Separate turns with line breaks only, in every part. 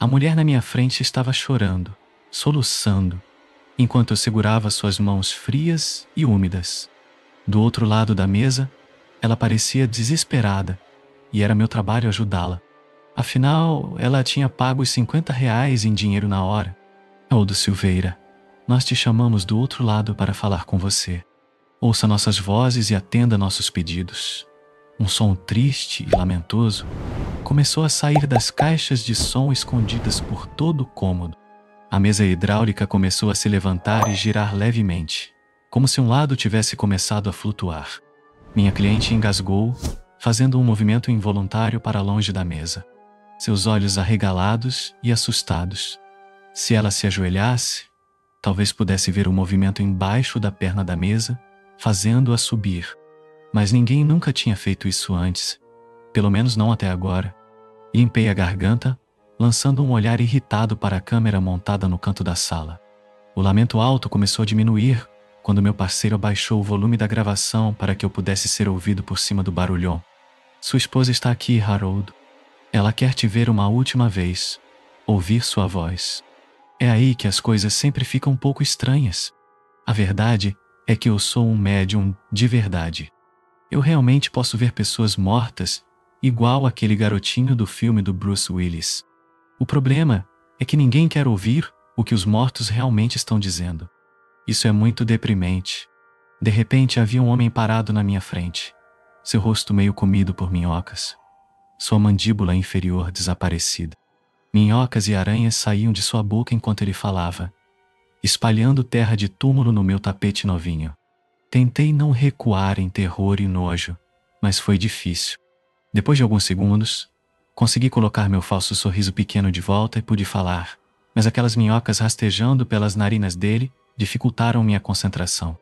A mulher na minha frente estava chorando, soluçando, enquanto eu segurava suas mãos frias e úmidas. Do outro lado da mesa, ela parecia desesperada, e era meu trabalho ajudá-la. Afinal, ela tinha pago os R$ 50 em dinheiro na hora. Aldo Silveira, nós te chamamos do outro lado para falar com você. Ouça nossas vozes e atenda nossos pedidos. Um som triste e lamentoso começou a sair das caixas de som escondidas por todo o cômodo. A mesa hidráulica começou a se levantar e girar levemente, como se um lado tivesse começado a flutuar. Minha cliente engasgou, fazendo um movimento involuntário para longe da mesa. Seus olhos arregalados e assustados. Se ela se ajoelhasse, talvez pudesse ver o movimento embaixo da perna da mesa, fazendo-a subir. Mas ninguém nunca tinha feito isso antes, pelo menos não até agora. Limpei a garganta, lançando um olhar irritado para a câmera montada no canto da sala. O lamento alto começou a diminuir quando meu parceiro abaixou o volume da gravação para que eu pudesse ser ouvido por cima do barulhão. Sua esposa está aqui, Harold. Ela quer te ver uma última vez, ouvir sua voz. É aí que as coisas sempre ficam um pouco estranhas. A verdade é que eu sou um médium de verdade. Eu realmente posso ver pessoas mortas, igual aquele garotinho do filme do Bruce Willis. O problema é que ninguém quer ouvir o que os mortos realmente estão dizendo. Isso é muito deprimente. De repente havia um homem parado na minha frente, seu rosto meio comido por minhocas, sua mandíbula inferior desaparecida. Minhocas e aranhas saíam de sua boca enquanto ele falava, espalhando terra de túmulo no meu tapete novinho. Tentei não recuar em terror e nojo, mas foi difícil. Depois de alguns segundos, consegui colocar meu falso sorriso pequeno de volta e pude falar, mas aquelas minhocas rastejando pelas narinas dele dificultaram minha concentração.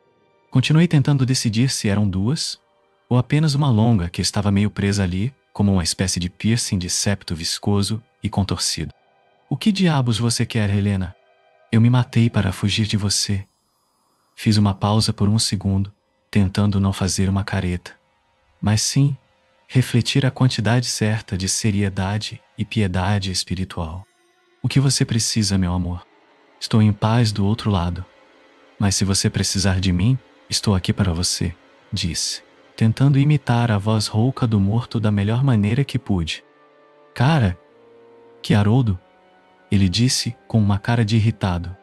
Continuei tentando decidir se eram duas ou apenas uma longa que estava meio presa ali, como uma espécie de piercing de septo viscoso e contorcido. O que diabos você quer, Helena? Eu me matei para fugir de você. Fiz uma pausa por um segundo, tentando não fazer uma careta, mas sim refletir a quantidade certa de seriedade e piedade espiritual. O que você precisa, meu amor? Estou em paz do outro lado. Mas se você precisar de mim, estou aqui para você, disse, tentando imitar a voz rouca do morto da melhor maneira que pude. Cara, que Haroldo, ele disse com uma cara de irritado,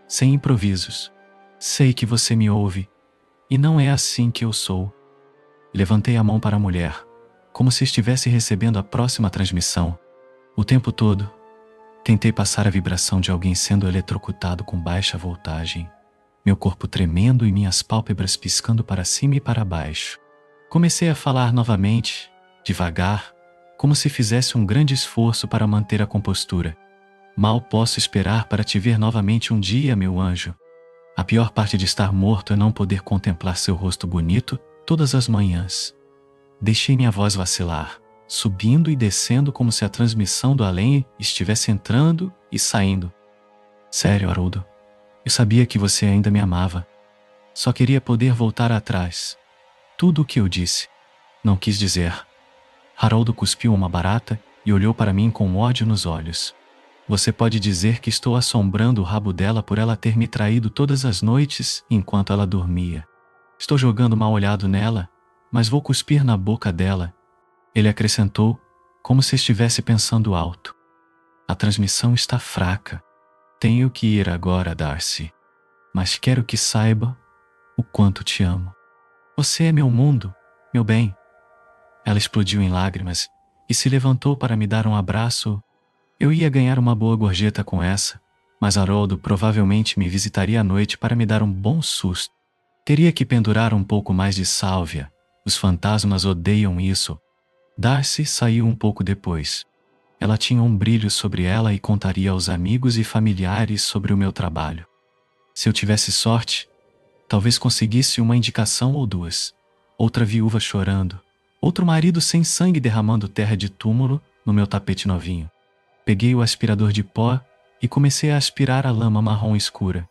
sem improvisos. Sei que você me ouve, e não é assim que eu sou. Levantei a mão para a mulher, como se estivesse recebendo a próxima transmissão. O tempo todo, tentei passar a vibração de alguém sendo eletrocutado com baixa voltagem, meu corpo tremendo e minhas pálpebras piscando para cima e para baixo. Comecei a falar novamente, devagar, como se fizesse um grande esforço para manter a compostura. Mal posso esperar para te ver novamente um dia, meu anjo. A pior parte de estar morto é não poder contemplar seu rosto bonito todas as manhãs. Deixei minha voz vacilar, subindo e descendo como se a transmissão do além estivesse entrando e saindo. Sério, Haroldo, eu sabia que você ainda me amava. Só queria poder voltar atrás. Tudo o que eu disse. Não quis dizer. Haroldo cuspiu uma barata e olhou para mim com ódio nos olhos. Você pode dizer que estou assombrando o rabo dela por ela ter me traído todas as noites enquanto ela dormia. Estou jogando mal olhado nela, mas vou cuspir na boca dela. Ele acrescentou, como se estivesse pensando alto. A transmissão está fraca. Tenho que ir agora, Darcy. Mas quero que saiba o quanto te amo. Você é meu mundo, meu bem. Ela explodiu em lágrimas e se levantou para me dar um abraço. Eu ia ganhar uma boa gorjeta com essa, mas Haroldo provavelmente me visitaria à noite para me dar um bom susto. Teria que pendurar um pouco mais de sálvia. Os fantasmas odeiam isso. Darcy saiu um pouco depois. Ela tinha um brilho sobre ela e contaria aos amigos e familiares sobre o meu trabalho. Se eu tivesse sorte, talvez conseguisse uma indicação ou duas. Outra viúva chorando. Outro marido sem sangue derramando terra de túmulo no meu tapete novinho. Peguei o aspirador de pó e comecei a aspirar a lama marrom escura.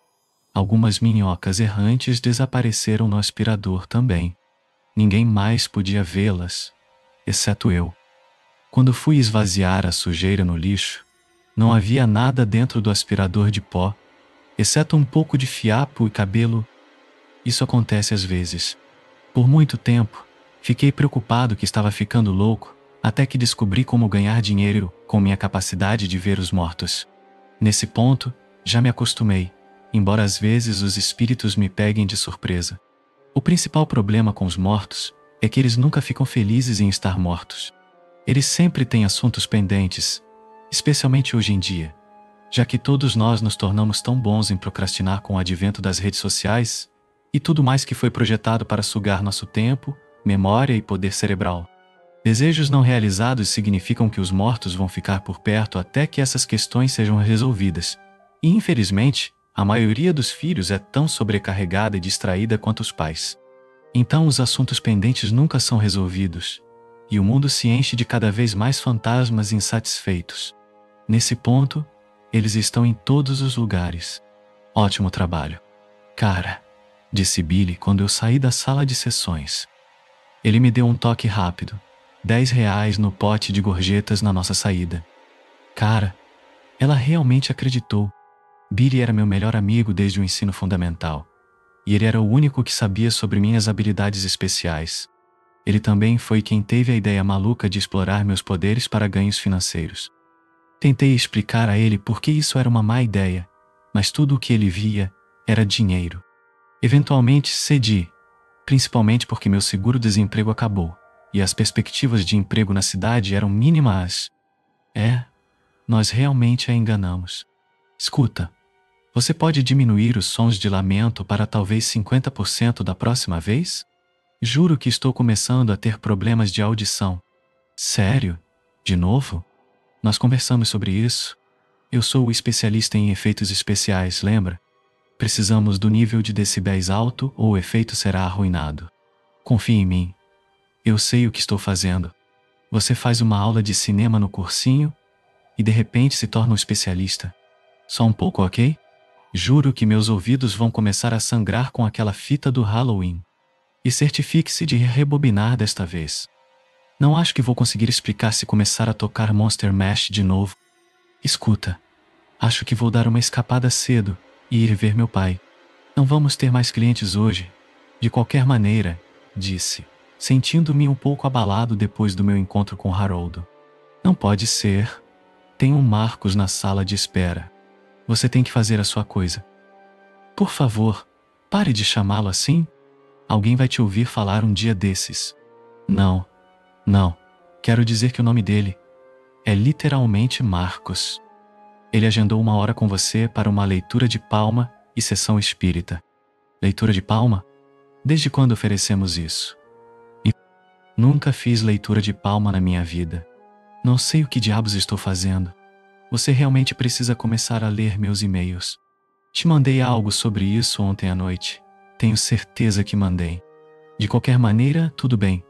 Algumas minhocas errantes desapareceram no aspirador também. Ninguém mais podia vê-las, exceto eu. Quando fui esvaziar a sujeira no lixo, Não havia nada dentro do aspirador de pó, exceto um pouco de fiapo e cabelo. Isso acontece às vezes. Por muito tempo, fiquei preocupado que estava ficando louco, até que descobri como ganhar dinheiro com minha capacidade de ver os mortos. Nesse ponto, já me acostumei, embora às vezes os espíritos me peguem de surpresa. O principal problema com os mortos é que eles nunca ficam felizes em estar mortos. Eles sempre têm assuntos pendentes, especialmente hoje em dia, já que todos nós nos tornamos tão bons em procrastinar com o advento das redes sociais e tudo mais que foi projetado para sugar nosso tempo, memória e poder cerebral. Desejos não realizados significam que os mortos vão ficar por perto até que essas questões sejam resolvidas. E, infelizmente, a maioria dos filhos é tão sobrecarregada e distraída quanto os pais. Então os assuntos pendentes nunca são resolvidos, e o mundo se enche de cada vez mais fantasmas insatisfeitos. Nesse ponto, eles estão em todos os lugares. Ótimo trabalho. Cara, disse Billy quando eu saí da sala de sessões. Ele me deu um toque rápido. R$ 10 no pote de gorjetas na nossa saída. Cara, ela realmente acreditou. Billy era meu melhor amigo desde o ensino fundamental. E ele era o único que sabia sobre minhas habilidades especiais. Ele também foi quem teve a ideia maluca de explorar meus poderes para ganhos financeiros. Tentei explicar a ele por que isso era uma má ideia, mas tudo o que ele via era dinheiro. Eventualmente cedi, principalmente porque meu seguro-desemprego acabou, e as perspectivas de emprego na cidade eram mínimas. Nós realmente a enganamos. Escuta, você pode diminuir os sons de lamento para talvez 50% da próxima vez? Juro que estou começando a ter problemas de audição. Sério? De novo? Nós conversamos sobre isso. Eu sou o especialista em efeitos especiais, lembra? Precisamos do nível de decibéis alto ou o efeito será arruinado. Confie em mim. Eu sei o que estou fazendo. Você faz uma aula de cinema no cursinho e de repente se torna um especialista. Só um pouco, ok? Juro que meus ouvidos vão começar a sangrar com aquela fita do Halloween. E certifique-se de rebobinar desta vez. Não acho que vou conseguir explicar se começar a tocar Monster Mash de novo. Escuta, acho que vou dar uma escapada cedo e ir ver meu pai. Não vamos ter mais clientes hoje. De qualquer maneira, disse, sentindo-me um pouco abalado depois do meu encontro com Haroldo. Não pode ser. Tem um Marcos na sala de espera. Você tem que fazer a sua coisa. Por favor, pare de chamá-lo assim. Alguém vai te ouvir falar um dia desses. Não. Quero dizer que o nome dele é literalmente Marcos. Ele agendou uma hora com você para uma leitura de palma e sessão espírita. Leitura de palma? Desde quando oferecemos isso? E nunca fiz leitura de palma na minha vida. Não sei o que diabos estou fazendo. Você realmente precisa começar a ler meus e-mails. Te mandei algo sobre isso ontem à noite. Tenho certeza que mandei. De qualquer maneira, tudo bem.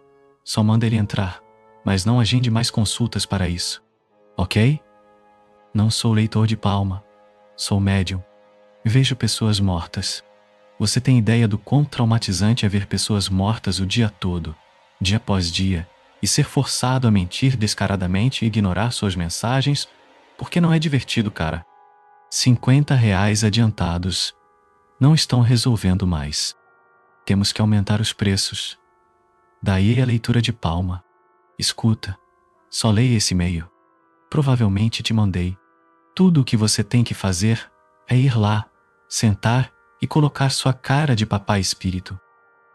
Só manda ele entrar, mas não agende mais consultas para isso. Ok? Não sou leitor de palma. Sou médium. Vejo pessoas mortas. Você tem ideia do quão traumatizante é ver pessoas mortas o dia todo, dia após dia, e ser forçado a mentir descaradamente e ignorar suas mensagens, porque não é divertido, cara. R$ 50 adiantados. Não estão resolvendo mais. Temos que aumentar os preços. Daí a leitura de palma. Escuta, só leia esse e-mail. Provavelmente te mandei. Tudo o que você tem que fazer é ir lá, sentar e colocar sua cara de papai espírito.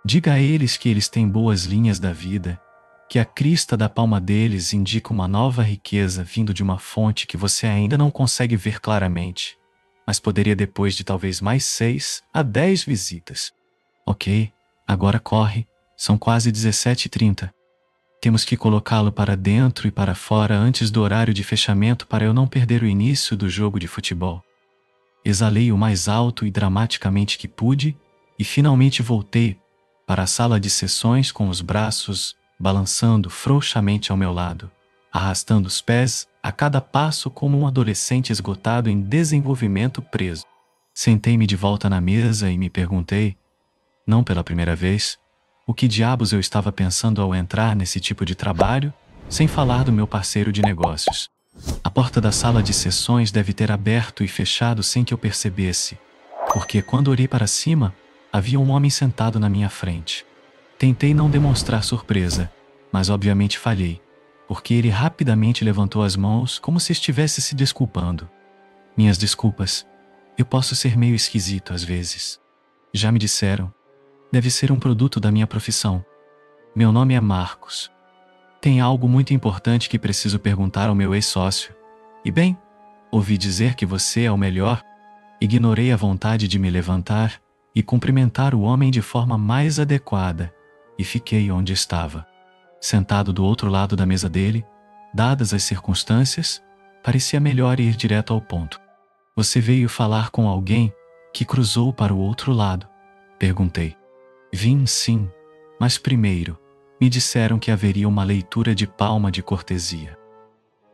Diga a eles que eles têm boas linhas da vida, que a crista da palma deles indica uma nova riqueza vindo de uma fonte que você ainda não consegue ver claramente, mas poderia depois de talvez mais 6 a 10 visitas. Ok, agora corre, são quase 17h30. Temos que colocá-lo para dentro e para fora antes do horário de fechamento para eu não perder o início do jogo de futebol. Exalei o mais alto e dramaticamente que pude e finalmente voltei para a sala de sessões com os braços balançando frouxamente ao meu lado, arrastando os pés a cada passo como um adolescente esgotado em desenvolvimento preso. Sentei-me de volta na mesa e me perguntei, não pela primeira vez, o que diabos eu estava pensando ao entrar nesse tipo de trabalho, sem falar do meu parceiro de negócios. A porta da sala de sessões deve ter aberto e fechado sem que eu percebesse, porque quando olhei para cima, havia um homem sentado na minha frente. Tentei não demonstrar surpresa, mas obviamente falhei, porque ele rapidamente levantou as mãos como se estivesse se desculpando. Minhas desculpas. Eu posso ser meio esquisito às vezes. Já me disseram. Deve ser um produto da minha profissão. Meu nome é Marcos. Tem algo muito importante que preciso perguntar ao meu ex-sócio. E bem, ouvi dizer que você é o melhor. Ignorei a vontade de me levantar e cumprimentar o homem de forma mais adequada, e fiquei onde estava. Sentado do outro lado da mesa dele, dadas as circunstâncias, parecia melhor ir direto ao ponto. Você veio falar com alguém que cruzou para o outro lado? Perguntei. Vim sim, mas primeiro, me disseram que haveria uma leitura de palma de cortesia.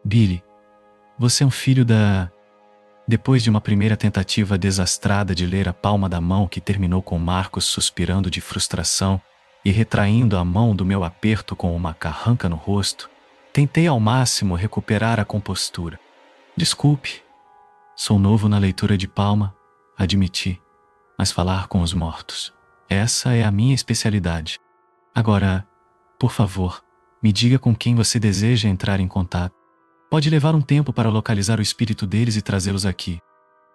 Billy, você é um filho da... Depois de uma primeira tentativa desastrada de ler a palma da mão que terminou com Marcos suspirando de frustração e retraindo a mão do meu aperto com uma carranca no rosto, tentei ao máximo recuperar a compostura. Desculpe, sou novo na leitura de palma, admiti, mas falar com os mortos, essa é a minha especialidade. Agora, por favor, me diga com quem você deseja entrar em contato. Pode levar um tempo para localizar o espírito deles e trazê-los aqui.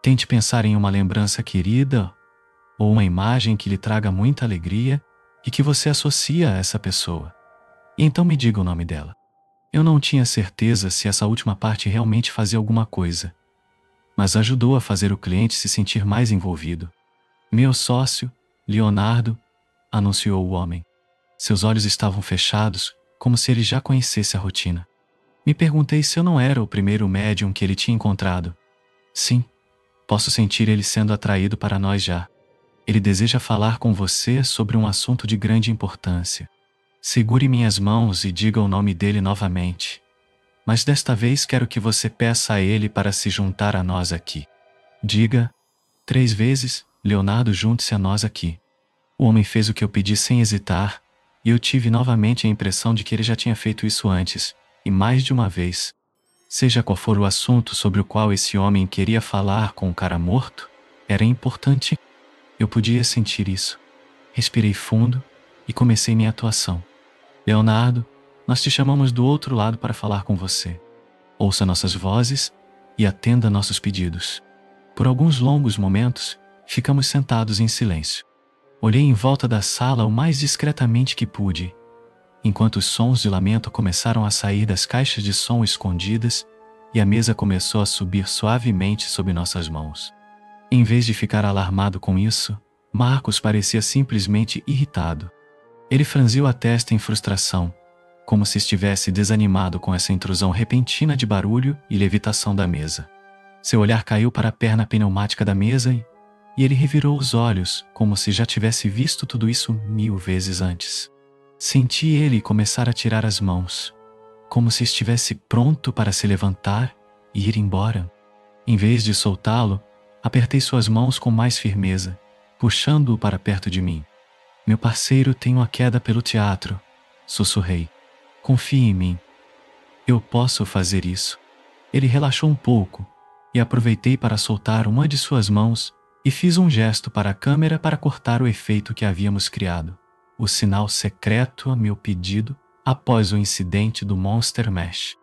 Tente pensar em uma lembrança querida ou uma imagem que lhe traga muita alegria e que você associa a essa pessoa. E então me diga o nome dela. Eu não tinha certeza se essa última parte realmente fazia alguma coisa, mas ajudou a fazer o cliente se sentir mais envolvido. Meu sócio, Leonardo, anunciou o homem. Seus olhos estavam fechados, como se ele já conhecesse a rotina. Me perguntei se eu não era o primeiro médium que ele tinha encontrado. Sim, posso sentir ele sendo atraído para nós já. Ele deseja falar com você sobre um assunto de grande importância. Segure minhas mãos e diga o nome dele novamente. Mas desta vez quero que você peça a ele para se juntar a nós aqui. Diga 3 vezes, Leonardo, junte-se a nós aqui. O homem fez o que eu pedi sem hesitar, e eu tive novamente a impressão de que ele já tinha feito isso antes, e mais de uma vez. Seja qual for o assunto sobre o qual esse homem queria falar com o cara morto, era importante. Eu podia sentir isso. Respirei fundo e comecei minha atuação. Leonardo, nós te chamamos do outro lado para falar com você. Ouça nossas vozes e atenda nossos pedidos. Por alguns longos momentos, ficamos sentados em silêncio. Olhei em volta da sala o mais discretamente que pude, enquanto os sons de lamento começaram a sair das caixas de som escondidas e a mesa começou a subir suavemente sob nossas mãos. Em vez de ficar alarmado com isso, Marcos parecia simplesmente irritado. Ele franziu a testa em frustração, como se estivesse desanimado com essa intrusão repentina de barulho e levitação da mesa. Seu olhar caiu para a perna pneumática da mesa e ele revirou os olhos, como se já tivesse visto tudo isso 1000 vezes antes. Senti ele começar a tirar as mãos, como se estivesse pronto para se levantar e ir embora. Em vez de soltá-lo, apertei suas mãos com mais firmeza, puxando-o para perto de mim. Meu parceiro tem uma queda pelo teatro, sussurrei. Confie em mim. Eu posso fazer isso. Ele relaxou um pouco e aproveitei para soltar uma de suas mãos e fiz um gesto para a câmera para cortar o efeito que havíamos criado. O sinal secreto a meu pedido após o incidente do Monster Mash.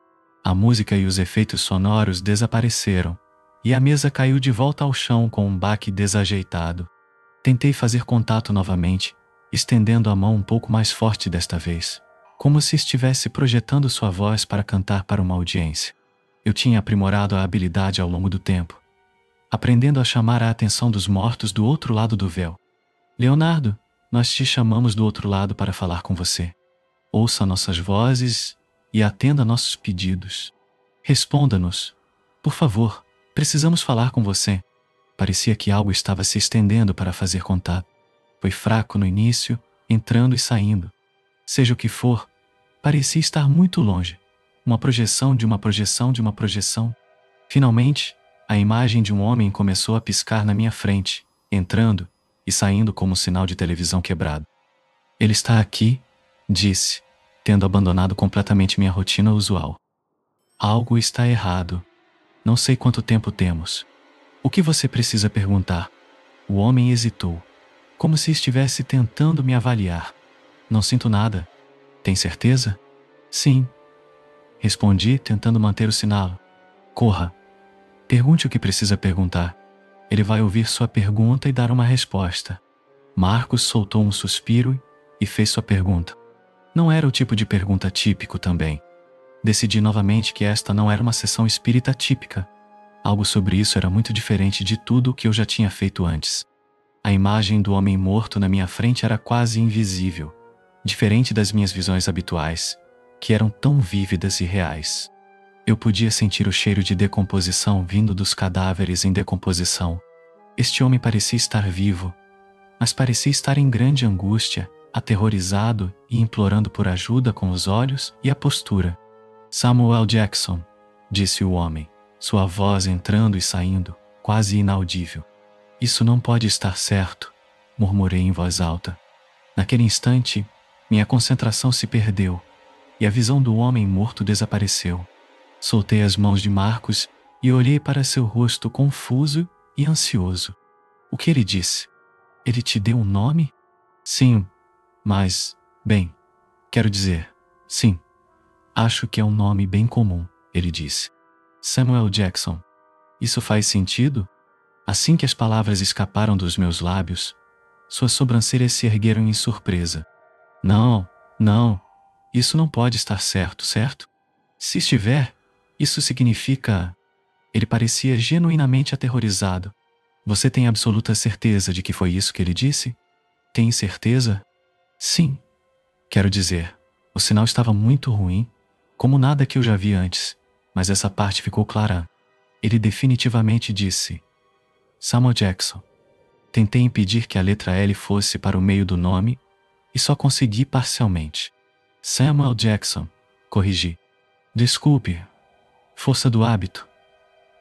A música e os efeitos sonoros desapareceram, e a mesa caiu de volta ao chão com um baque desajeitado. Tentei fazer contato novamente, estendendo a mão um pouco mais forte desta vez, como se estivesse projetando sua voz para cantar para uma audiência. Eu tinha aprimorado a habilidade ao longo do tempo, aprendendo a chamar a atenção dos mortos do outro lado do véu. Leonardo, nós te chamamos do outro lado para falar com você. Ouça nossas vozes e atenda nossos pedidos. Responda-nos. Por favor, precisamos falar com você. Parecia que algo estava se estendendo para fazer contato. Foi fraco no início, entrando e saindo. Seja o que for, parecia estar muito longe. Uma projeção de uma projeção de uma projeção. Finalmente, a imagem de um homem começou a piscar na minha frente, entrando e saindo como um sinal de televisão quebrado. Ele está aqui, disse, tendo abandonado completamente minha rotina usual. Algo está errado. Não sei quanto tempo temos. O que você precisa perguntar? O homem hesitou, como se estivesse tentando me avaliar. Não sinto nada. Tem certeza? Sim. Respondi, tentando manter o sinal. Corra. Pergunte o que precisa perguntar. Ele vai ouvir sua pergunta e dar uma resposta. Marcos soltou um suspiro e fez sua pergunta. Não era o tipo de pergunta típico também. Decidi novamente que esta não era uma sessão espírita típica. Algo sobre isso era muito diferente de tudo o que eu já tinha feito antes. A imagem do homem morto na minha frente era quase invisível, diferente das minhas visões habituais, que eram tão vívidas e reais. Eu podia sentir o cheiro de decomposição vindo dos cadáveres em decomposição. Este homem parecia estar vivo, mas parecia estar em grande angústia, aterrorizado e implorando por ajuda com os olhos e a postura. Samuel Jackson, disse o homem, sua voz entrando e saindo, quase inaudível. Isso não pode estar certo, murmurei em voz alta. Naquele instante, minha concentração se perdeu e a visão do homem morto desapareceu. Soltei as mãos de Marcos e olhei para seu rosto confuso e ansioso. O que ele disse? Ele te deu um nome? Sim, mas, bem, quero dizer, sim. Acho que é um nome bem comum, ele disse. Samuel Jackson. Isso faz sentido? Assim que as palavras escaparam dos meus lábios, suas sobrancelhas se ergueram em surpresa. Não, não. Isso não pode estar certo, certo? Se estiver, isso significa... Ele parecia genuinamente aterrorizado. Você tem absoluta certeza de que foi isso que ele disse? Tem certeza? Sim. Quero dizer, o sinal estava muito ruim, como nada que eu já vi antes, mas essa parte ficou clara. Ele definitivamente disse: Samuel Jackson. Tentei impedir que a letra L fosse para o meio do nome e só consegui parcialmente. Samuel Jackson, corrigi. Desculpe, força do hábito.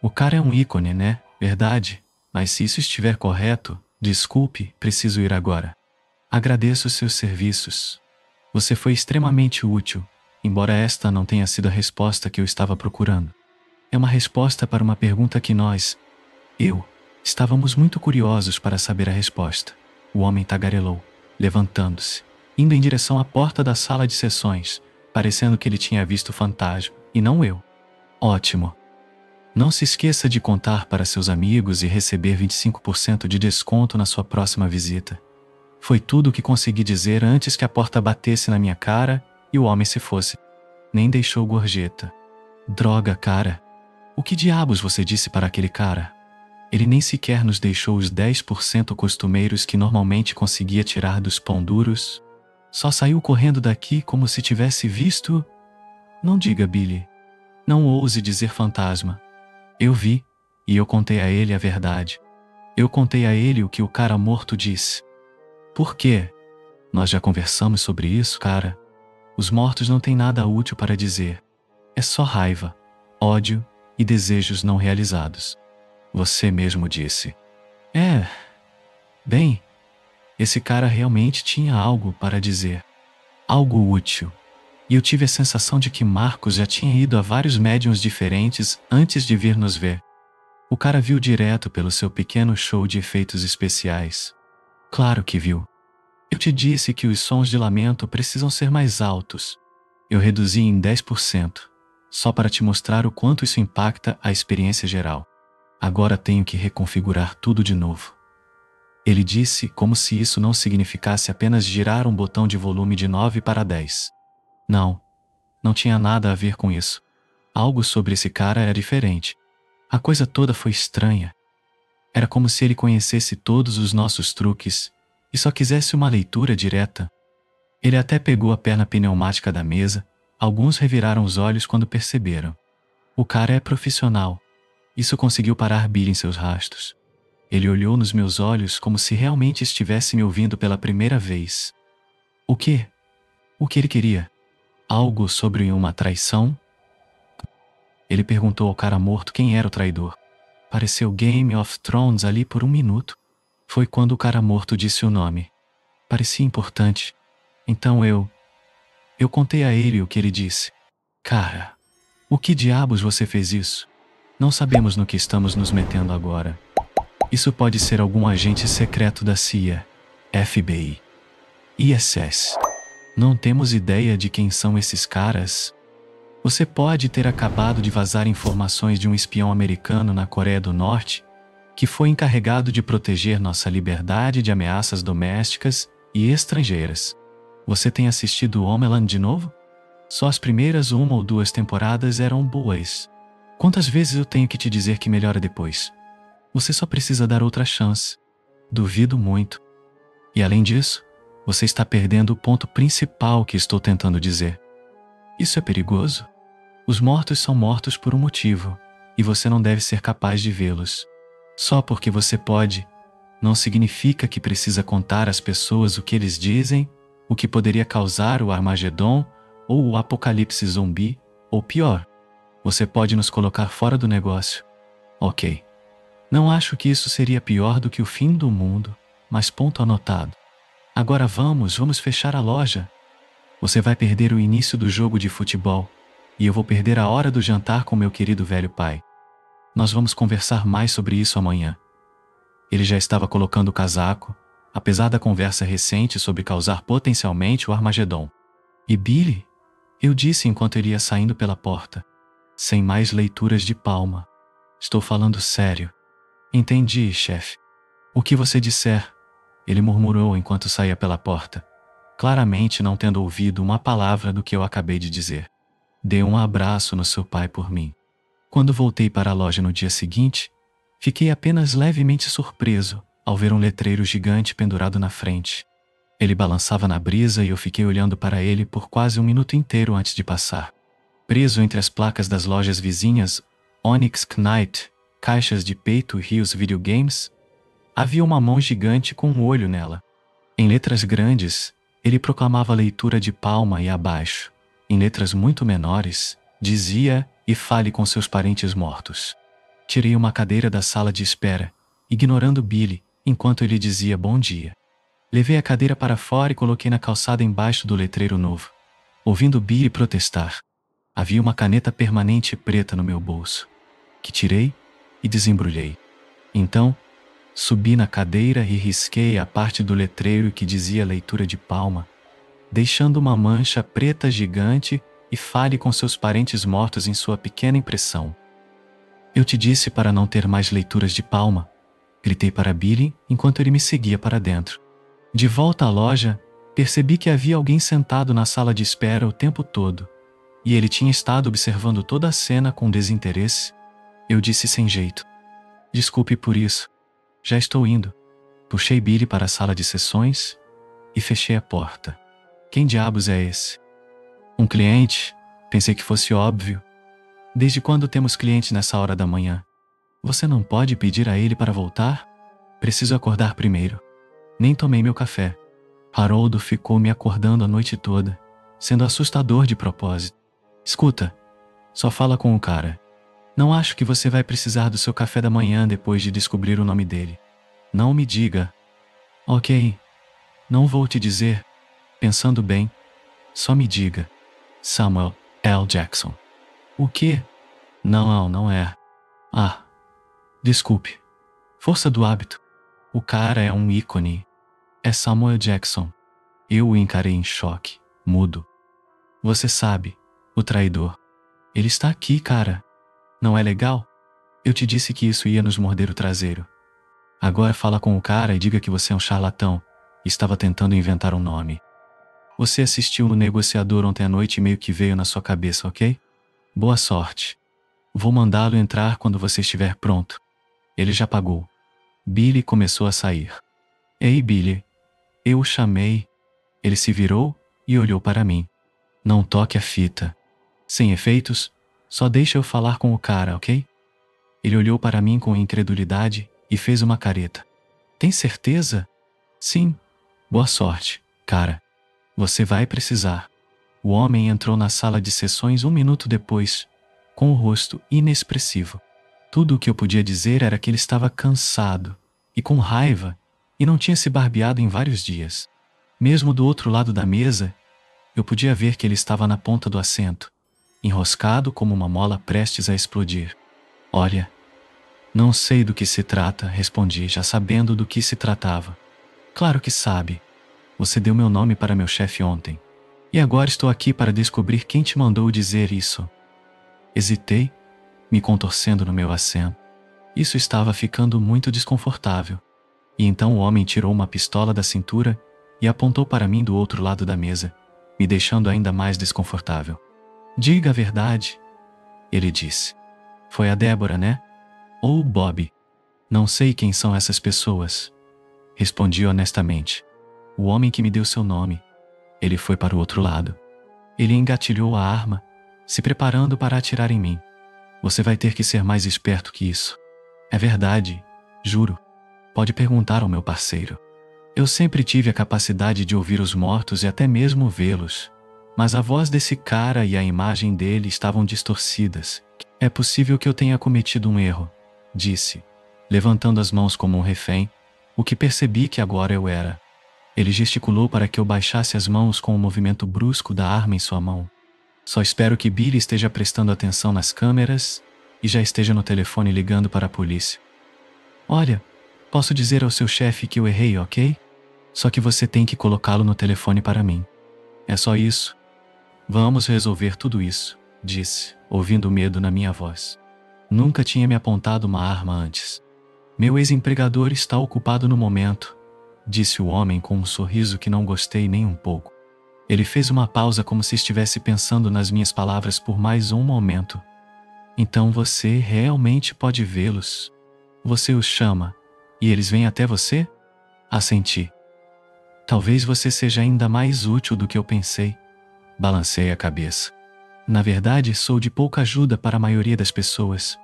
O cara é um ícone, né? Verdade. Mas se isso estiver correto, desculpe, preciso ir agora. Agradeço seus serviços. Você foi extremamente útil, embora esta não tenha sido a resposta que eu estava procurando. É uma resposta para uma pergunta que estávamos muito curiosos para saber a resposta. O homem tagarelou, levantando-se, indo em direção à porta da sala de sessões, parecendo que ele tinha visto o fantasma, e não eu. Ótimo. Não se esqueça de contar para seus amigos e receber 25% de desconto na sua próxima visita. Foi tudo o que consegui dizer antes que a porta batesse na minha cara e o homem se fosse. Nem deixou gorjeta. Droga, cara. O que diabos você disse para aquele cara? Ele nem sequer nos deixou os 10% costumeiros que normalmente conseguia tirar dos pão duros. Só saiu correndo daqui como se tivesse visto... Não diga, Billy. Não ouse dizer fantasma. Eu vi, e eu contei a ele a verdade. Eu contei a ele o que o cara morto disse. Por quê? Nós já conversamos sobre isso, cara. Os mortos não têm nada útil para dizer. É só raiva, ódio e desejos não realizados. Você mesmo disse. Bem, esse cara realmente tinha algo para dizer. Algo útil. E eu tive a sensação de que Marcos já tinha ido a vários médiuns diferentes antes de vir nos ver. O cara viu direto pelo seu pequeno show de efeitos especiais. Claro que viu. Eu te disse que os sons de lamento precisam ser mais altos. Eu reduzi em 10%, só para te mostrar o quanto isso impacta a experiência geral. Agora tenho que reconfigurar tudo de novo. Ele disse como se isso não significasse apenas girar um botão de volume de 9 para 10. Não tinha nada a ver com isso. Algo sobre esse cara era diferente. A coisa toda foi estranha. Era como se ele conhecesse todos os nossos truques e só quisesse uma leitura direta. Ele até pegou a perna pneumática da mesa. Alguns reviraram os olhos quando perceberam. O cara é profissional. Isso conseguiu parar Billy em seus rastos. Ele olhou nos meus olhos como se realmente estivesse me ouvindo pela primeira vez. O quê? O que ele queria? Algo sobre uma traição? Ele perguntou ao cara morto quem era o traidor. Pareceu Game of Thrones ali por um minuto. Foi quando o cara morto disse o nome. Parecia importante. Então eu contei a ele o que ele disse. Cara, O que diabos você fez isso? Não sabemos no que estamos nos metendo agora. Isso pode ser algum agente secreto da CIA, FBI, ISS. Não temos ideia de quem são esses caras. Você pode ter acabado de vazar informações de um espião americano na Coreia do Norte que foi encarregado de proteger nossa liberdade de ameaças domésticas e estrangeiras. Você tem assistido Homeland de novo? Só as primeiras 1 ou 2 temporadas eram boas. Quantas vezes eu tenho que te dizer que melhora depois? Você só precisa dar outra chance. Duvido muito. E além disso, você está perdendo o ponto principal que estou tentando dizer. Isso é perigoso? Os mortos são mortos por um motivo, e você não deve ser capaz de vê-los. Só porque você pode, não significa que precisa contar às pessoas o que eles dizem, o que poderia causar o Armagedon ou o apocalipse zumbi, ou pior, você pode nos colocar fora do negócio. Ok. Não acho que isso seria pior do que o fim do mundo, mas ponto anotado. Agora vamos fechar a loja. Você vai perder o início do jogo de futebol, e eu vou perder a hora do jantar com meu querido velho pai. Nós vamos conversar mais sobre isso amanhã. Ele já estava colocando o casaco, apesar da conversa recente sobre causar potencialmente o Armagedon. E Billy? Eu disse enquanto ele ia saindo pela porta. Sem mais leituras de palma. Estou falando sério. Entendi, chefe. O que você disser, ele murmurou enquanto saía pela porta, claramente não tendo ouvido uma palavra do que eu acabei de dizer. Dê um abraço no seu pai por mim. Quando voltei para a loja no dia seguinte, fiquei apenas levemente surpreso ao ver um letreiro gigante pendurado na frente. Ele balançava na brisa e eu fiquei olhando para ele por quase 1 minuto inteiro antes de passar. Preso entre as placas das lojas vizinhas Onyx Knight, caixas de peito e Rios Videogames, havia uma mão gigante com um olho nela. Em letras grandes, ele proclamava a leitura de palma e abaixo. Em letras muito menores, dizia: "E fale com seus parentes mortos." Tirei uma cadeira da sala de espera, ignorando Billy, enquanto ele dizia bom dia. Levei a cadeira para fora e coloquei na calçada embaixo do letreiro novo. Ouvindo Billy protestar, havia uma caneta permanente preta no meu bolso, que tirei e desembrulhei. Então, subi na cadeira e risquei a parte do letreiro que dizia leitura de palma, deixando uma mancha preta gigante e fale com seus parentes mortos em sua pequena impressão. Eu te disse para não ter mais leituras de palma, gritei para Billy enquanto ele me seguia para dentro. De volta à loja, percebi que havia alguém sentado na sala de espera o tempo todo, e ele tinha estado observando toda a cena com desinteresse. Eu disse sem jeito: "Desculpe por isso. Já estou indo." Puxei Billy para a sala de sessões e fechei a porta. Quem diabos é esse? Um cliente? Pensei que fosse óbvio. Desde quando temos clientes nessa hora da manhã? Você não pode pedir a ele para voltar? Preciso acordar primeiro. Nem tomei meu café. Haroldo ficou me acordando a noite toda, sendo assustador de propósito. Escuta, só fala com o cara. Não acho que você vai precisar do seu café da manhã depois de descobrir o nome dele. Não me diga. Ok, não vou te dizer. Pensando bem, só me diga. Samuel L. Jackson. O quê? Não, não é. Ah, desculpe. Força do hábito. O cara é um ícone. É Samuel Jackson. Eu o encarei em choque, mudo. Você sabe, o traidor. Ele está aqui, cara. Não é legal? Eu te disse que isso ia nos morder o traseiro. Agora fala com o cara e diga que você é um charlatão e estava tentando inventar um nome. Você assistiu no Negociador ontem à noite e meio que veio na sua cabeça, ok? Boa sorte. Vou mandá-lo entrar quando você estiver pronto. Ele já pagou. Billy começou a sair. Ei, Billy. Eu o chamei. Ele se virou e olhou para mim. Não toque a fita. Sem efeitos, só deixa eu falar com o cara, ok? Ele olhou para mim com incredulidade e fez uma careta. Tem certeza? Sim. Boa sorte, cara. Você vai precisar. O homem entrou na sala de sessões 1 minuto depois, com o rosto inexpressivo. Tudo o que eu podia dizer era que ele estava cansado e com raiva e não tinha se barbeado em vários dias. Mesmo do outro lado da mesa, eu podia ver que ele estava na ponta do assento, enroscado como uma mola prestes a explodir. Olha, não sei do que se trata, respondi, já sabendo do que se tratava. Claro que sabe. Você deu meu nome para meu chefe ontem. E agora estou aqui para descobrir quem te mandou dizer isso. Hesitei, me contorcendo no meu assento. Isso estava ficando muito desconfortável. E então o homem tirou uma pistola da cintura e apontou para mim do outro lado da mesa, me deixando ainda mais desconfortável. Diga a verdade, ele disse. Foi a Débora, né? Ou o Bob? Não sei quem são essas pessoas. Respondi honestamente. O homem que me deu seu nome. Ele foi para o outro lado. Ele engatilhou a arma, se preparando para atirar em mim. Você vai ter que ser mais esperto que isso. É verdade, juro. Pode perguntar ao meu parceiro. Eu sempre tive a capacidade de ouvir os mortos e até mesmo vê-los. Mas a voz desse cara e a imagem dele estavam distorcidas. É possível que eu tenha cometido um erro, disse, levantando as mãos como um refém, o que percebi que agora eu era. Ele gesticulou para que eu baixasse as mãos com um movimento brusco da arma em sua mão. Só espero que Billy esteja prestando atenção nas câmeras e já esteja no telefone ligando para a polícia. Olha, posso dizer ao seu chefe que eu errei, ok? Só que você tem que colocá-lo no telefone para mim. É só isso. Vamos resolver tudo isso, disse, ouvindo o medo na minha voz. Nunca tinha me apontado uma arma antes. Meu ex-empregador está ocupado no momento, disse o homem com um sorriso que não gostei nem um pouco. Ele fez uma pausa como se estivesse pensando nas minhas palavras por mais um momento. Então você realmente pode vê-los. Você os chama, e eles vêm até você? Assenti. Talvez você seja ainda mais útil do que eu pensei. Balancei a cabeça. Na verdade, sou de pouca ajuda para a maioria das pessoas.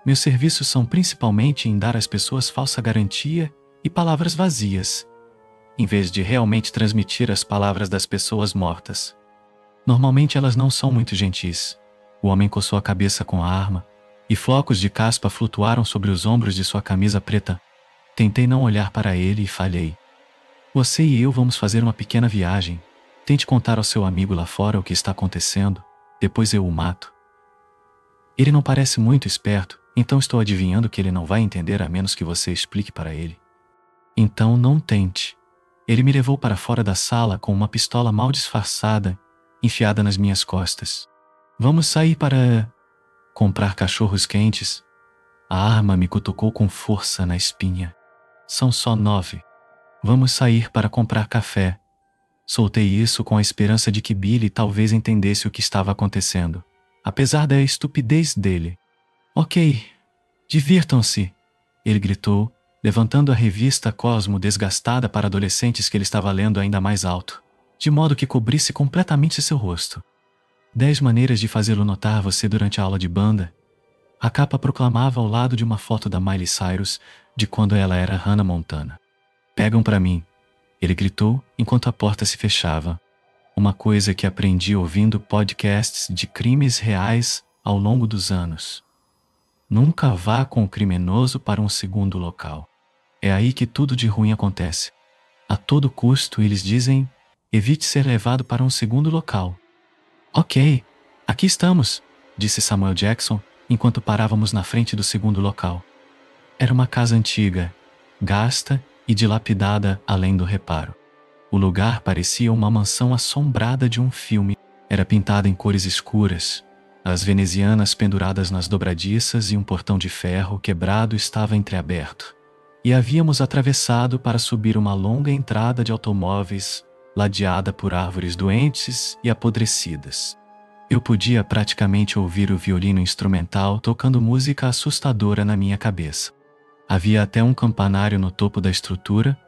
Meus serviços são principalmente em dar às pessoas falsa garantia e palavras vazias, em vez de realmente transmitir as palavras das pessoas mortas. Normalmente elas não são muito gentis. O homem coçou a cabeça com a arma, e flocos de caspa flutuaram sobre os ombros de sua camisa preta. Tentei não olhar para ele e falhei. Você e eu vamos fazer uma pequena viagem. Tente contar ao seu amigo lá fora o que está acontecendo, depois eu o mato. Ele não parece muito esperto, então estou adivinhando que ele não vai entender a menos que você explique para ele. Então não tente. Ele me levou para fora da sala com uma pistola mal disfarçada, enfiada nas minhas costas. Vamos sair para comprar cachorros quentes. A arma me cutucou com força na espinha. São só 9. Vamos sair para comprar café. Soltei isso com a esperança de que Billy talvez entendesse o que estava acontecendo, apesar da estupidez dele. Ok, divirtam-se, ele gritou, levantando a revista Cosmo desgastada para adolescentes que ele estava lendo ainda mais alto, de modo que cobrisse completamente seu rosto. 10 maneiras de fazê-lo notar você durante a aula de banda. A capa proclamava ao lado de uma foto da Miley Cyrus de quando ela era Hannah Montana. Pegam pra mim, ele gritou enquanto a porta se fechava. Uma coisa que aprendi ouvindo podcasts de crimes reais ao longo dos anos. Nunca vá com o criminoso para um segundo local. É aí que tudo de ruim acontece. A todo custo, eles dizem, evite ser levado para um segundo local. Ok, aqui estamos, disse Samuel Jackson, enquanto parávamos na frente do segundo local. Era uma casa antiga, gasta e dilapidada além do reparo. O lugar parecia uma mansão assombrada de um filme. Era pintada em cores escuras. As venezianas penduradas nas dobradiças e um portão de ferro quebrado estava entreaberto. E havíamos atravessado para subir uma longa entrada de automóveis, ladeada por árvores doentes e apodrecidas. Eu podia praticamente ouvir o violino instrumental tocando música assustadora na minha cabeça. Havia até um campanário no topo da estrutura,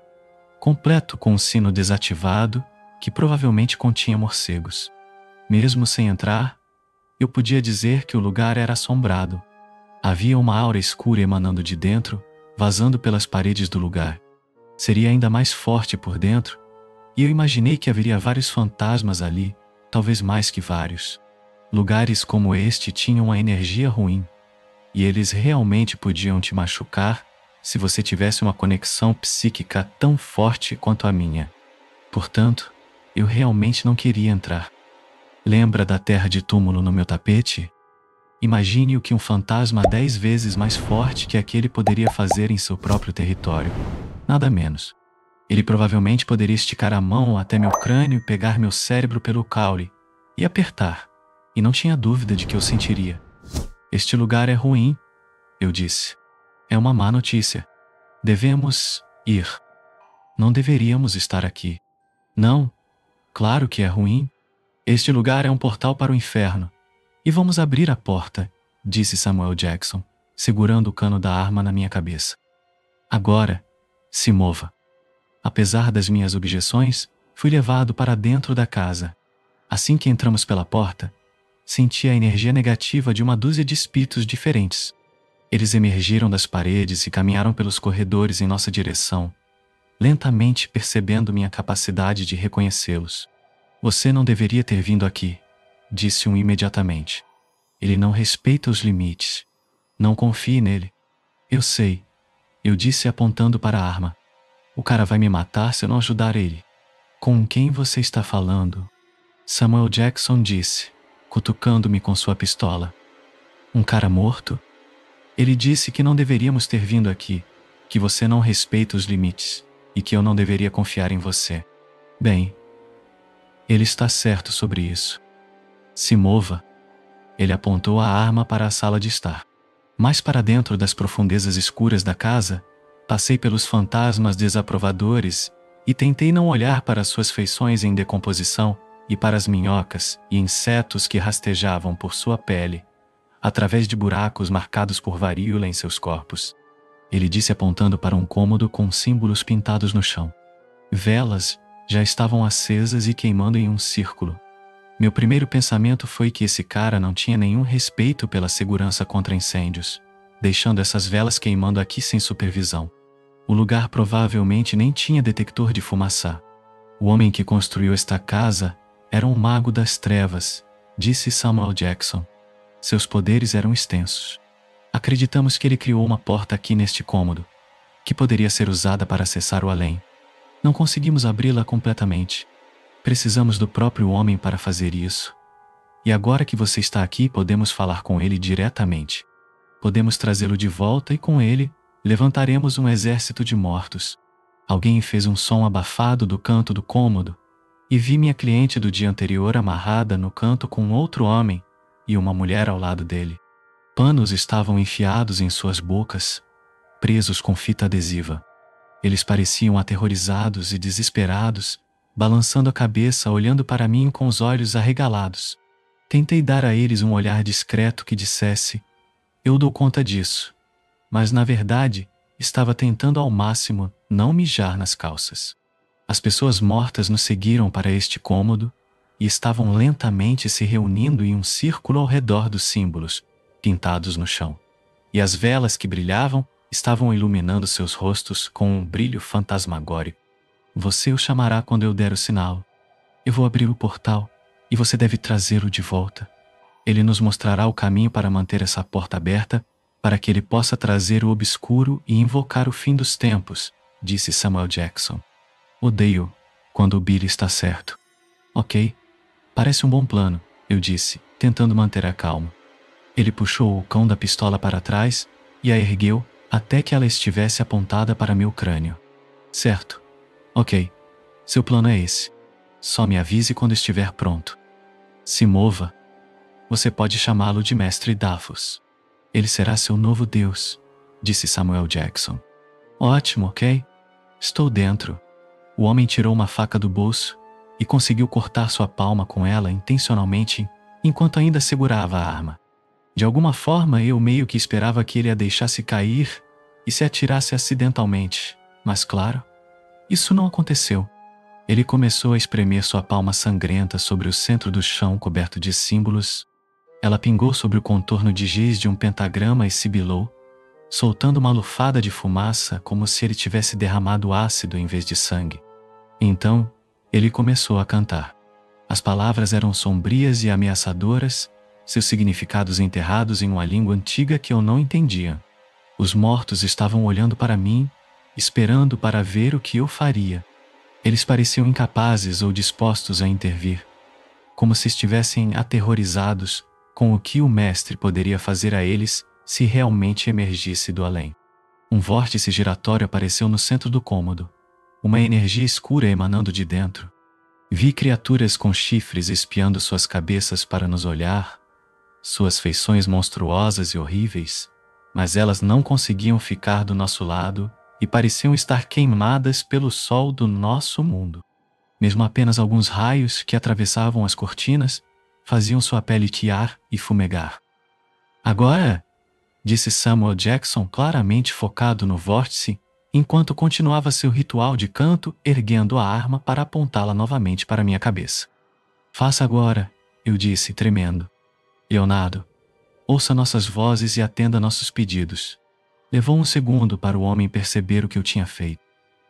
completo com um sino desativado que provavelmente continha morcegos. Mesmo sem entrar, eu podia dizer que o lugar era assombrado. Havia uma aura escura emanando de dentro, vazando pelas paredes do lugar. Seria ainda mais forte por dentro, e eu imaginei que haveria vários fantasmas ali, talvez mais que vários. Lugares como este tinham uma energia ruim, e eles realmente podiam te machucar se você tivesse uma conexão psíquica tão forte quanto a minha. Portanto, eu realmente não queria entrar. Lembra da terra de túmulo no meu tapete? Imagine o que um fantasma 10 vezes mais forte que aquele poderia fazer em seu próprio território. Nada menos. Ele provavelmente poderia esticar a mão até meu crânio e pegar meu cérebro pelo caule e apertar. E não tinha dúvida de que eu sentiria. Este lugar é ruim, eu disse. É uma má notícia. Devemos ir. Não deveríamos estar aqui. Não, claro que é ruim. Este lugar é um portal para o inferno. E vamos abrir a porta, disse Samuel Jackson, segurando o cano da arma na minha cabeça. Agora, se mova. Apesar das minhas objeções, fui levado para dentro da casa. Assim que entramos pela porta, senti a energia negativa de uma dúzia de espíritos diferentes. Eles emergiram das paredes e caminharam pelos corredores em nossa direção, lentamente percebendo minha capacidade de reconhecê-los. Você não deveria ter vindo aqui, disse um imediatamente. Ele não respeita os limites. Não confie nele. Eu sei, eu disse apontando para a arma. O cara vai me matar se eu não ajudar ele. Com quem você está falando? Samuel Jackson disse, cutucando-me com sua pistola. Um cara morto? Ele disse que não deveríamos ter vindo aqui, que você não respeita os limites e que eu não deveria confiar em você. Bem, ele está certo sobre isso. Se mova. Ele apontou a arma para a sala de estar. Mais para dentro das profundezas escuras da casa, passei pelos fantasmas desaprovadores e tentei não olhar para suas feições em decomposição e para as minhocas e insetos que rastejavam por sua pele, através de buracos marcados por varíola em seus corpos. Ele disse apontando para um cômodo com símbolos pintados no chão. Velas já estavam acesas e queimando em um círculo. Meu primeiro pensamento foi que esse cara não tinha nenhum respeito pela segurança contra incêndios, deixando essas velas queimando aqui sem supervisão. O lugar provavelmente nem tinha detector de fumaça. O homem que construiu esta casa era um mago das trevas, disse Samuel Jackson. Seus poderes eram extensos. Acreditamos que ele criou uma porta aqui neste cômodo, que poderia ser usada para acessar o além. Não conseguimos abri-la completamente. Precisamos do próprio homem para fazer isso. E agora que você está aqui, podemos falar com ele diretamente. Podemos trazê-lo de volta e com ele, levantaremos um exército de mortos. Alguém fez um som abafado do canto do cômodo e vi minha cliente do dia anterior amarrada no canto com outro homem e uma mulher ao lado dele. Panos estavam enfiados em suas bocas, presos com fita adesiva. Eles pareciam aterrorizados e desesperados, balançando a cabeça, olhando para mim com os olhos arregalados. Tentei dar a eles um olhar discreto que dissesse: eu dou conta disso. Mas, na verdade, estava tentando ao máximo não mijar nas calças. As pessoas mortas nos seguiram para este cômodo e estavam lentamente se reunindo em um círculo ao redor dos símbolos, pintados no chão. E as velas que brilhavam estavam iluminando seus rostos com um brilho fantasmagórico. Você o chamará quando eu der o sinal. Eu vou abrir o portal e você deve trazê-lo de volta. Ele nos mostrará o caminho para manter essa porta aberta, para que ele possa trazer o obscuro e invocar o fim dos tempos, disse Samuel Jackson. Odeio quando o Billy está certo. Ok, parece um bom plano, eu disse, tentando manter a calma. Ele puxou o cão da pistola para trás e a ergueu até que ela estivesse apontada para meu crânio. Certo. Ok, seu plano é esse. Só me avise quando estiver pronto. Se mova. Você pode chamá-lo de Mestre Dafus. Ele será seu novo Deus, disse Samuel Jackson. Ótimo, ok? Estou dentro. O homem tirou uma faca do bolso e conseguiu cortar sua palma com ela intencionalmente enquanto ainda segurava a arma. De alguma forma eu meio que esperava que ele a deixasse cair e se atirasse acidentalmente, mas claro, isso não aconteceu. Ele começou a espremer sua palma sangrenta sobre o centro do chão coberto de símbolos. Ela pingou sobre o contorno de giz de um pentagrama e sibilou, soltando uma lufada de fumaça como se ele tivesse derramado ácido em vez de sangue. Então, ele começou a cantar. As palavras eram sombrias e ameaçadoras, seus significados enterrados em uma língua antiga que eu não entendia. Os mortos estavam olhando para mim, esperando para ver o que eu faria. Eles pareciam incapazes ou dispostos a intervir. como se estivessem aterrorizados com o que o mestre poderia fazer a eles se realmente emergisse do além. Um vórtice giratório apareceu no centro do cômodo, uma energia escura emanando de dentro. Vi criaturas com chifres espiando suas cabeças para nos olhar, suas feições monstruosas e horríveis, mas elas não conseguiam ficar do nosso lado e pareciam estar queimadas pelo sol do nosso mundo. Mesmo apenas alguns raios que atravessavam as cortinas faziam sua pele tiar e fumegar. Agora, disse Samuel Jackson, claramente focado no vórtice, enquanto continuava seu ritual de canto, erguendo a arma para apontá-la novamente para minha cabeça. Faça agora, eu disse, tremendo. Leonardo, ouça nossas vozes e atenda nossos pedidos. Levou um segundo para o homem perceber o que eu tinha feito.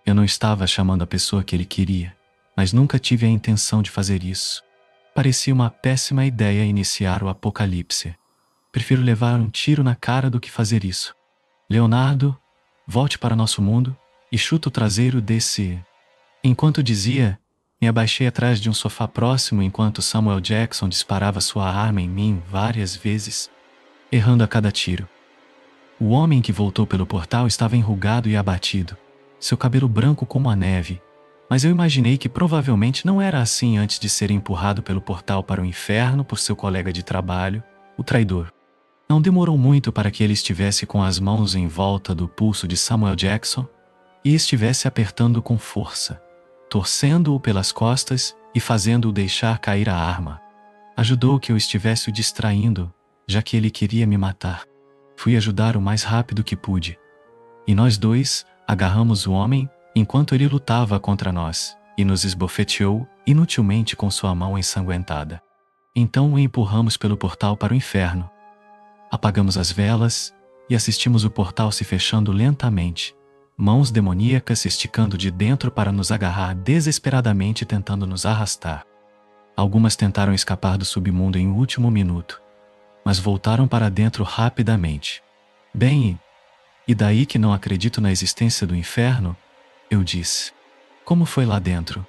Eu não estava chamando a pessoa que ele queria, mas nunca tive a intenção de fazer isso. Parecia uma péssima ideia iniciar o apocalipse. Prefiro levar um tiro na cara do que fazer isso. Leonardo, volte para nosso mundo e chuta o traseiro desse... Enquanto dizia, me abaixei atrás de um sofá próximo enquanto Samuel Jackson disparava sua arma em mim várias vezes, errando a cada tiro. O homem que voltou pelo portal estava enrugado e abatido, seu cabelo branco como a neve, mas eu imaginei que provavelmente não era assim antes de ser empurrado pelo portal para o inferno por seu colega de trabalho, o traidor. Não demorou muito para que ele estivesse com as mãos em volta do pulso de Samuel Jackson e estivesse apertando com força, torcendo-o pelas costas e fazendo-o deixar cair a arma. Ajudou que eu estivesse o distraindo, já que ele queria me matar. Fui ajudar o mais rápido que pude. E nós dois agarramos o homem enquanto ele lutava contra nós e nos esbofeteou inutilmente com sua mão ensanguentada. Então o empurramos pelo portal para o inferno. Apagamos as velas e assistimos o portal se fechando lentamente, mãos demoníacas se esticando de dentro para nos agarrar desesperadamente tentando nos arrastar. Algumas tentaram escapar do submundo em último minuto, mas voltaram para dentro rapidamente. Bem, e daí que não acredito na existência do inferno? Eu disse. Como foi lá dentro?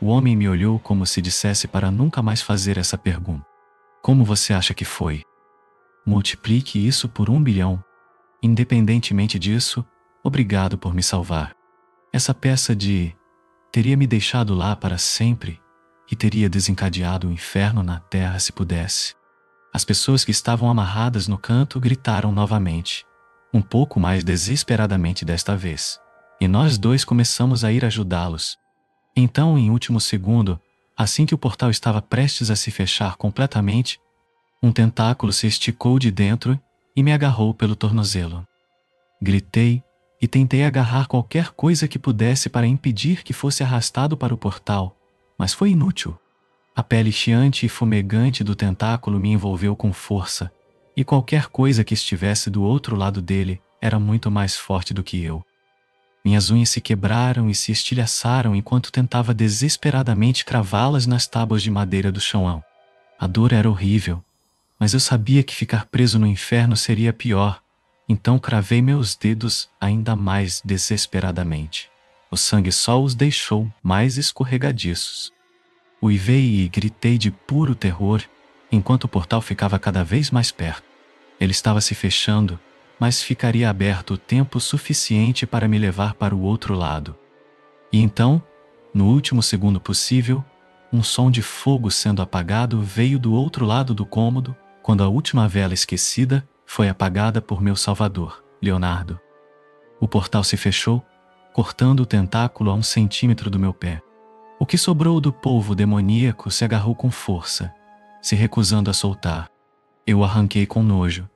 O homem me olhou como se dissesse para nunca mais fazer essa pergunta. Como você acha que foi? Multiplique isso por 1 bilhão. Independentemente disso, obrigado por me salvar. Essa peça de teria me deixado lá para sempre e teria desencadeado o inferno na terra se pudesse. As pessoas que estavam amarradas no canto gritaram novamente, um pouco mais desesperadamente desta vez, e nós dois começamos a ir ajudá-los. Então, em último segundo, assim que o portal estava prestes a se fechar completamente, um tentáculo se esticou de dentro e me agarrou pelo tornozelo. Gritei e tentei agarrar qualquer coisa que pudesse para impedir que fosse arrastado para o portal, mas foi inútil. A pele chiante e fumegante do tentáculo me envolveu com força, e qualquer coisa que estivesse do outro lado dele era muito mais forte do que eu. Minhas unhas se quebraram e se estilhaçaram enquanto tentava desesperadamente cravá-las nas tábuas de madeira do chão. A dor era horrível, mas eu sabia que ficar preso no inferno seria pior, então cravei meus dedos ainda mais desesperadamente. O sangue só os deixou mais escorregadiços. Uivei e gritei de puro terror, enquanto o portal ficava cada vez mais perto. Ele estava se fechando, mas ficaria aberto o tempo suficiente para me levar para o outro lado. E então, no último segundo possível, um som de fogo sendo apagado veio do outro lado do cômodo, quando a última vela esquecida foi apagada por meu salvador, Leonardo. O portal se fechou, cortando o tentáculo a 1 centímetro do meu pé. O que sobrou do polvo demoníaco se agarrou com força, se recusando a soltar. Eu o arranquei com nojo.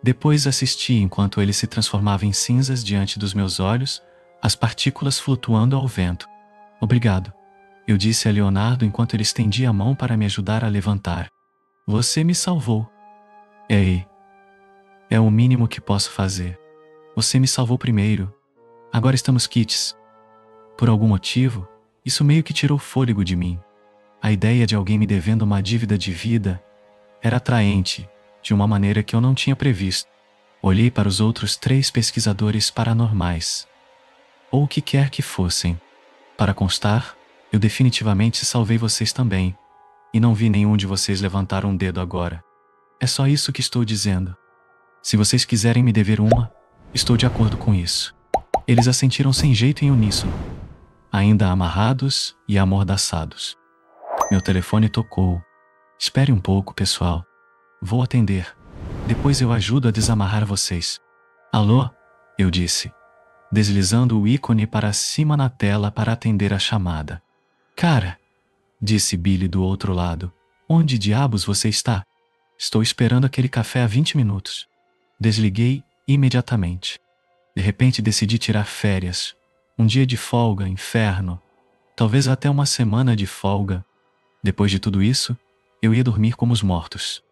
Depois assisti enquanto ele se transformava em cinzas diante dos meus olhos, as partículas flutuando ao vento. Obrigado, eu disse a Leonardo enquanto ele estendia a mão para me ajudar a levantar. Você me salvou. Ei, é o mínimo que posso fazer. Você me salvou primeiro. Agora estamos quites. Por algum motivo, isso meio que tirou fôlego de mim. A ideia de alguém me devendo uma dívida de vida era atraente, de uma maneira que eu não tinha previsto. Olhei para os outros 3 pesquisadores paranormais, ou o que quer que fossem. Para constar, eu definitivamente salvei vocês também. e não vi nenhum de vocês levantar um dedo agora. É só isso que estou dizendo. Se vocês quiserem me dever uma, estou de acordo com isso. Eles assentiram sem jeito em uníssono, ainda amarrados e amordaçados. Meu telefone tocou. Espere um pouco, pessoal. Vou atender. Depois eu ajudo a desamarrar vocês. Alô? Eu disse, deslizando o ícone para cima na tela para atender a chamada. Cara, disse Billy do outro lado, onde diabos você está? Estou esperando aquele café há 20 minutos. Desliguei imediatamente. De repente decidi tirar férias. Um dia de folga, inferno. Talvez até uma semana de folga. Depois de tudo isso, eu ia dormir como os mortos.